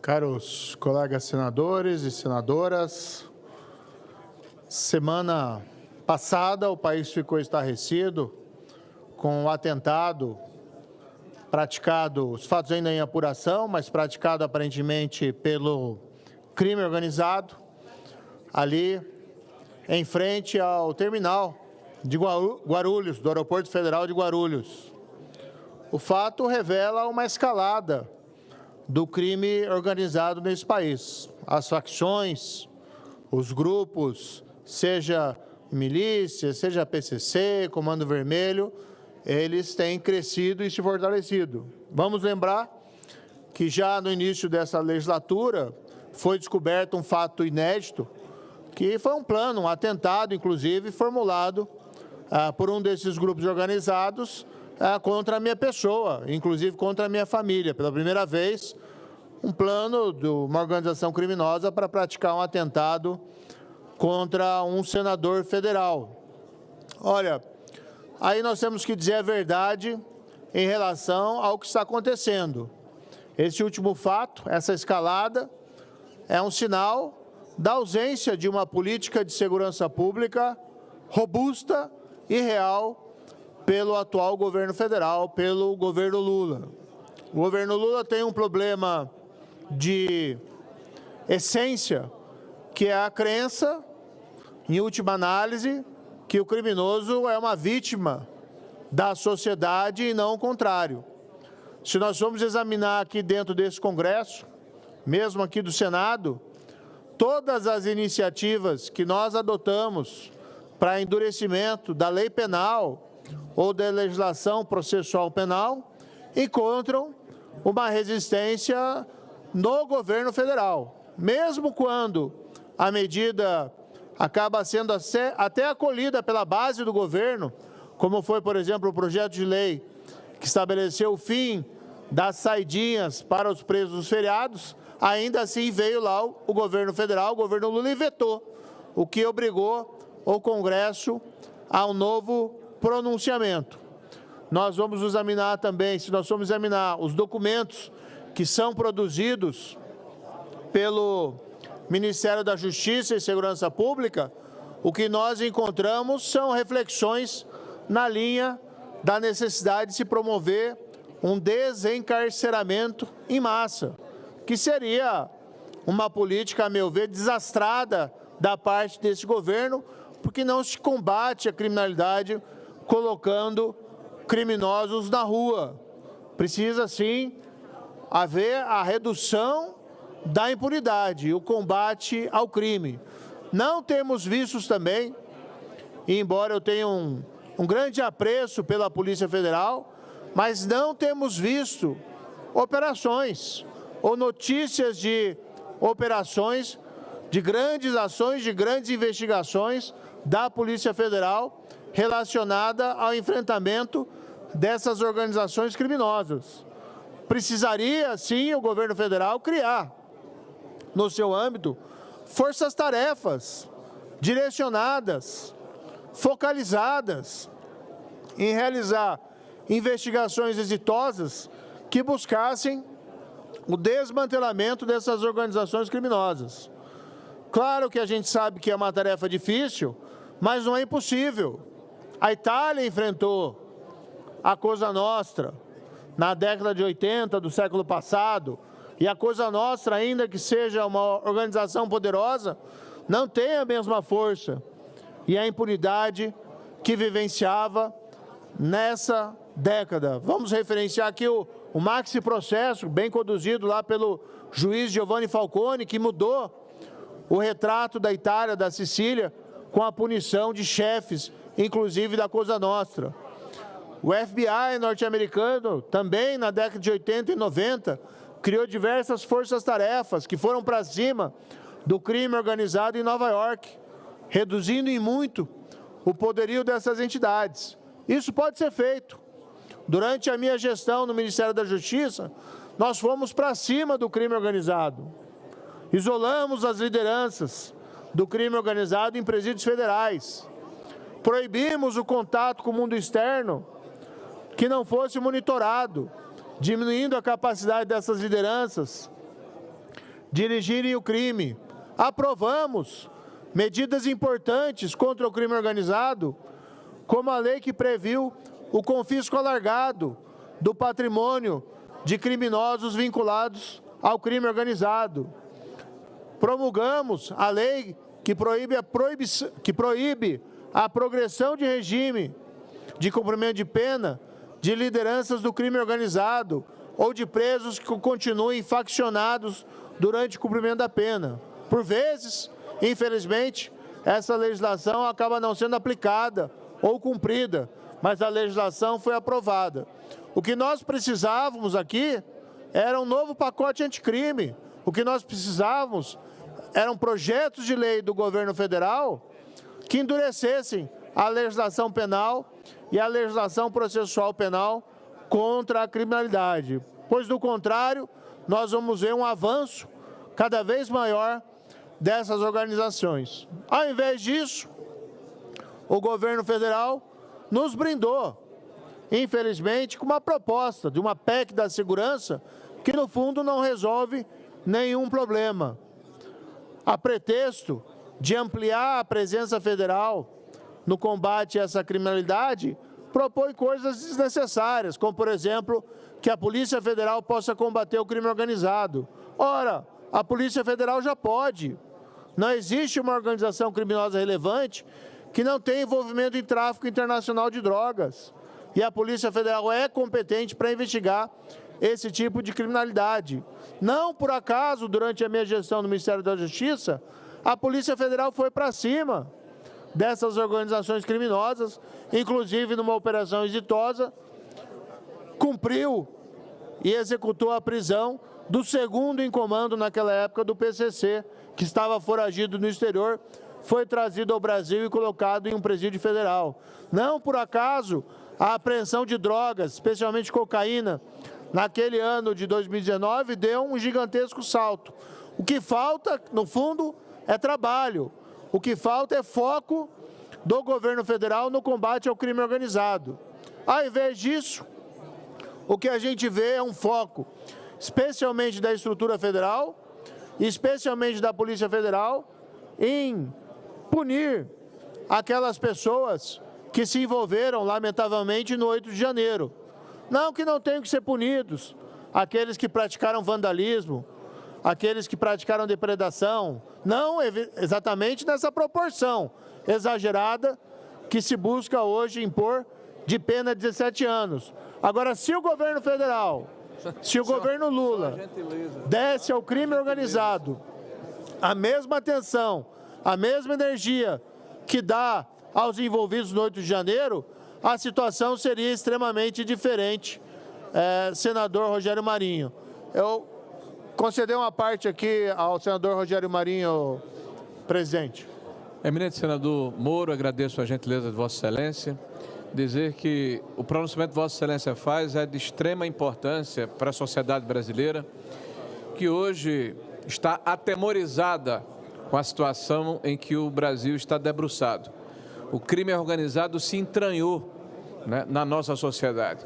Caros colegas senadores e senadoras, semana passada o país ficou estarrecido com o atentado praticado, os fatos ainda em apuração, mas praticado aparentemente pelo crime organizado, ali em frente ao terminal de Guarulhos, do Aeroporto Federal de Guarulhos. O fato revela uma escalada do crime organizado nesse país. As facções, os grupos, seja milícia, seja PCC, Comando Vermelho, eles têm crescido e se fortalecido. Vamos lembrar que já no início dessa legislatura foi descoberto um fato inédito, que foi um plano, um atentado, inclusive, formulado por um desses grupos organizados contra a minha pessoa, inclusive contra a minha família. Pela primeira vez, um plano de uma organização criminosa para praticar um atentado contra um senador federal. Olha, aí nós temos que dizer a verdade em relação ao que está acontecendo. Esse último fato, essa escalada, é um sinal da ausência de uma política de segurança pública robusta e real pelo atual governo federal, pelo governo Lula. O governo Lula tem um problema de essência, que é a crença, em última análise, que o criminoso é uma vítima da sociedade e não o contrário. Se nós formos examinar aqui dentro desse Congresso, mesmo aqui do Senado, todas as iniciativas que nós adotamos para endurecimento da lei penal ou da legislação processual penal encontram uma resistência no governo federal. Mesmo quando a medida acaba sendo até acolhida pela base do governo, como foi, por exemplo, o projeto de lei que estabeleceu o fim das saidinhas para os presos dos feriados, ainda assim veio lá o governo federal, o governo Lula, e vetou, o que obrigou o Congresso a um novo pronunciamento. Nós vamos examinar também, se nós formos examinar os documentos que são produzidos pelo Ministério da Justiça e Segurança Pública, o que nós encontramos são reflexões na linha da necessidade de se promover um desencarceramento em massa, que seria uma política, a meu ver, desastrada da parte desse governo, porque não se combate a criminalidade colocando criminosos na rua. Precisa, sim, haver a redução da impunidade, o combate ao crime. Não temos visto também, embora eu tenha um grande apreço pela Polícia Federal, mas não temos visto operações ou notícias de operações, de grandes ações, de grandes investigações da Polícia Federal relacionada ao enfrentamento dessas organizações criminosas. Precisaria, sim, o governo federal criar, no seu âmbito, forças-tarefas direcionadas, focalizadas em realizar investigações exitosas que buscassem o desmantelamento dessas organizações criminosas. Claro que a gente sabe que é uma tarefa difícil, mas não é impossível. A Itália enfrentou a Cosa Nostra na década de 80 do século passado, e a Cosa Nostra, ainda que seja uma organização poderosa, não tem a mesma força e a impunidade que vivenciava nessa década. Vamos referenciar aqui o maxi processo, bem conduzido lá pelo juiz Giovanni Falcone, que mudou o retrato da Itália, da Sicília, com a punição de chefes, inclusive da Cosa Nostra. O FBI norte-americano, também na década de 80 e 90, criou diversas forças-tarefas que foram para cima do crime organizado em Nova York, reduzindo em muito o poderio dessas entidades. Isso pode ser feito. Durante a minha gestão no Ministério da Justiça, nós fomos para cima do crime organizado. Isolamos as lideranças do crime organizado em presídios federais. Proibimos o contato com o mundo externo que não fosse monitorado, diminuindo a capacidade dessas lideranças dirigirem o crime. Aprovamos medidas importantes contra o crime organizado, como a lei que previu o confisco alargado do patrimônio de criminosos vinculados ao crime organizado. Promulgamos a lei que proíbe a progressão de regime de cumprimento de pena de lideranças do crime organizado ou de presos que continuem faccionados durante o cumprimento da pena. Por vezes, infelizmente, essa legislação acaba não sendo aplicada ou cumprida, mas a legislação foi aprovada. O que nós precisávamos aqui era um novo pacote anticrime. O que nós precisávamos eram projetos de lei do governo federal que endurecessem a legislação penal e a legislação processual penal contra a criminalidade. Pois, do contrário, nós vamos ver um avanço cada vez maior dessas organizações. Ao invés disso, o governo federal nos brindou, infelizmente, com uma proposta de uma PEC da segurança que, no fundo, não resolve nenhum problema. A pretexto de ampliar a presença federal no combate a essa criminalidade, propõe coisas desnecessárias, como, por exemplo, que a Polícia Federal possa combater o crime organizado. Ora, a Polícia Federal já pode. Não existe uma organização criminosa relevante que não tenha envolvimento em tráfico internacional de drogas. E a Polícia Federal é competente para investigar esse tipo de criminalidade. Não por acaso, durante a minha gestão no Ministério da Justiça, a Polícia Federal foi para cima dessas organizações criminosas, inclusive numa operação exitosa, cumpriu e executou a prisão do segundo em comando naquela época do PCC, que estava foragido no exterior, foi trazido ao Brasil e colocado em um presídio federal. Não por acaso, a apreensão de drogas, especialmente cocaína, naquele ano de 2019, deu um gigantesco salto. O que falta, no fundo, é trabalho. O que falta é foco do governo federal no combate ao crime organizado. Ao invés disso, o que a gente vê é um foco, especialmente da estrutura federal, especialmente da Polícia Federal, em punir aquelas pessoas que se envolveram, lamentavelmente, no 8 de janeiro. Não que não tenham que ser punidos aqueles que praticaram vandalismo, aqueles que praticaram depredação, não exatamente nessa proporção exagerada que se busca hoje impor de pena de 17 anos. Agora, se o governo federal, se o governo Lula desse ao crime organizado a mesma atenção, a mesma energia que dá aos envolvidos no 8 de janeiro, a situação seria extremamente diferente, senador Rogério Marinho. Eu conceder uma parte aqui ao senador Rogério Marinho, presidente. Eminente senador Moro, agradeço a gentileza de Vossa Excelência. Dizer que o pronunciamento que Vossa Excelência faz é de extrema importância para a sociedade brasileira, que hoje está atemorizada com a situação em que o Brasil está debruçado. O crime organizado se entranhou, né, na nossa sociedade.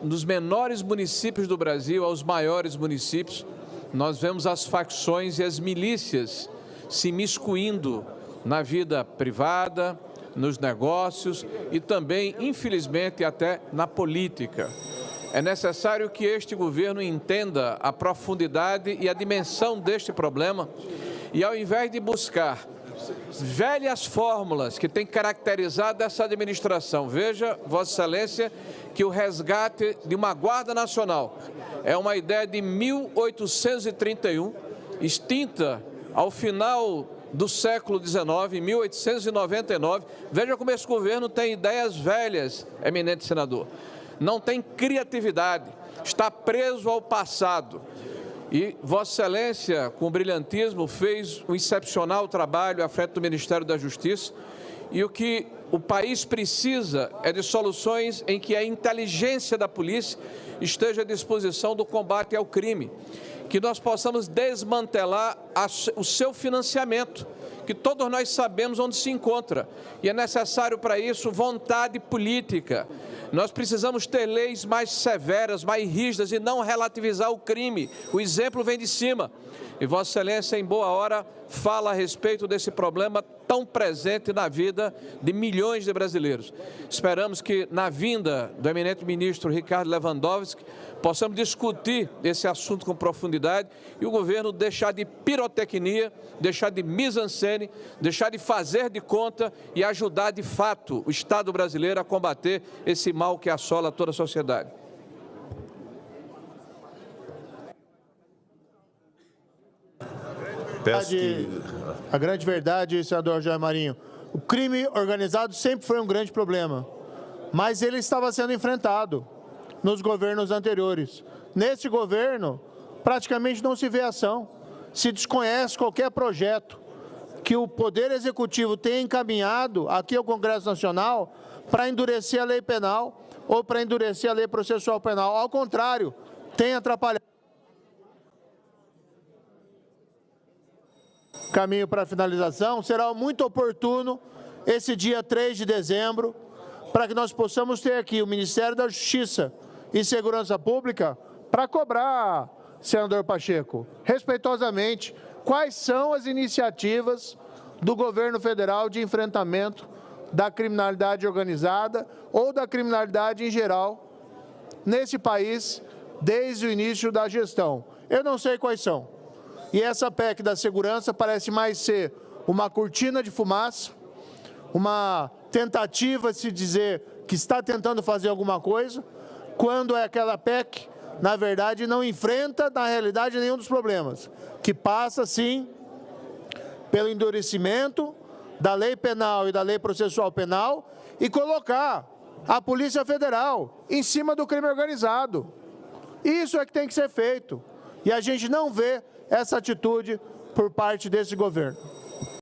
Nos menores municípios do Brasil aos maiores municípios, nós vemos as facções e as milícias se imiscuindo na vida privada, nos negócios e também, infelizmente, até na política. É necessário que este governo entenda a profundidade e a dimensão deste problema e, ao invés de buscar velhas fórmulas que têm caracterizado essa administração, veja, Vossa Excelência, que o resgate de uma Guarda Nacional é uma ideia de 1831, extinta ao final do século XIX, em 1899. Veja como esse governo tem ideias velhas, eminente senador. Não tem criatividade, está preso ao passado. E Vossa Excelência, com brilhantismo, fez um excepcional trabalho à frente do Ministério da Justiça. E o que o país precisa é de soluções em que a inteligência da polícia esteja à disposição do combate ao crime. Que nós possamos desmantelar o seu financiamento, que todos nós sabemos onde se encontra. E é necessário para isso vontade política. Nós precisamos ter leis mais severas, mais rígidas e não relativizar o crime. O exemplo vem de cima. E Vossa Excelência, em boa hora, fala a respeito desse problema tão presente na vida de milhões de brasileiros. Esperamos que, na vinda do eminente ministro Ricardo Lewandowski, possamos discutir esse assunto com profundidade e o governo deixar de pirotecnia, deixar de mise-en-scène, deixar de fazer de conta e ajudar de fato o Estado brasileiro a combater esse mal que assola toda a sociedade. A grande verdade, senador Jair Marinho, o crime organizado sempre foi um grande problema, mas ele estava sendo enfrentado nos governos anteriores. Neste governo, praticamente não se vê ação, se desconhece qualquer projeto que o Poder Executivo tenha encaminhado aqui ao Congresso Nacional para endurecer a lei penal ou para endurecer a lei processual penal. Ao contrário, tem atrapalhado. Caminho para a finalização, será muito oportuno esse dia 3 de dezembro, para que nós possamos ter aqui o Ministério da Justiça e Segurança Pública para cobrar, senador Pacheco, respeitosamente, quais são as iniciativas do governo federal de enfrentamento da criminalidade organizada ou da criminalidade em geral nesse país desde o início da gestão. Eu não sei quais são. E essa PEC da segurança parece mais ser uma cortina de fumaça, uma tentativa de se dizer que está tentando fazer alguma coisa, quando é aquela PEC, na verdade, não enfrenta, na realidade, nenhum dos problemas, que passa, sim, pelo endurecimento da lei penal e da lei processual penal e colocar a Polícia Federal em cima do crime organizado. Isso é que tem que ser feito. E a gente não vê essa atitude por parte desse governo.